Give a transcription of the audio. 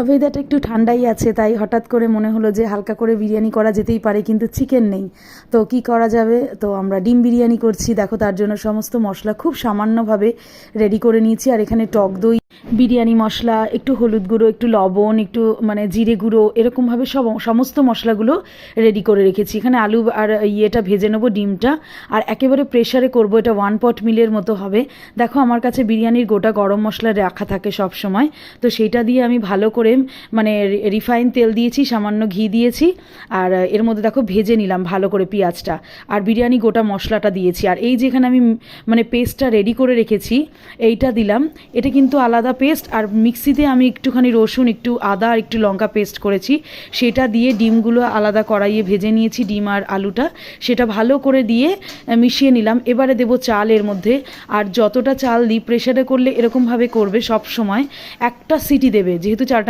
ওয়েদারটা একটু ঠান্ডাই আছে, তাই হঠাৎ করে মনে হলো যে হালকা করে বিরিয়ানি করা যেতেই পারে, কিন্তু চিকেন নেই। তো কি করা যাবে, তো আমরা ডিম বিরিয়ানি করছি। দেখো তার জন্য সমস্ত মশলা খুব সামান্যভাবে রেডি করে নিয়েছি। আর এখানে টক দই, বিরিয়ানি মশলা, একটু হলুদ গুঁড়ো, একটু লবণ, একটু জিরে গুঁড়ো, এরকমভাবে সমস্ত মশলাগুলো রেডি করে রেখেছি। এখানে আলু আর ইয়েটা ভেজে নেবো, ডিমটা। আর একেবারে প্রেশারে করব, এটা 1 পট মিলের মতো হবে। দেখো আমার কাছে বিরিয়ানির গোটা গরম মশলা রাখা থাকে সব সময়, তো সেইটা দিয়ে আমি ভালো করে রিফাইন তেল দিয়েছি, সামান্য ঘি দিয়েছি। আর এর মধ্যে দেখো ভেজে নিলাম ভালো করে পেঁয়াজটা, আর বিরিয়ানি গোটা মশলাটা দিয়েছি। আর এই যেখানে আমি পেস্টটা রেডি করে রেখেছি, এইটা দিলাম। এটা কিন্তু আলাদা পেস্ট। আর মিক্সিতে আমি একটুখানি রসুন, একটু আদা আর একটু লঙ্কা পেস্ট করেছি, সেটা দিয়ে ডিমগুলো আলাদা কড়াইয়ে ভেজে নিয়েছি, ডিম আর আলুটা, সেটা ভালো করে দিয়ে মিশিয়ে নিলাম। এবারে দেবো চাল এর মধ্যে। আর যতটা চাল দিই, প্রেশারে করলে এরকমভাবে করবে সব সময়, একটা সিটি দেবে, যেহেতু চালটা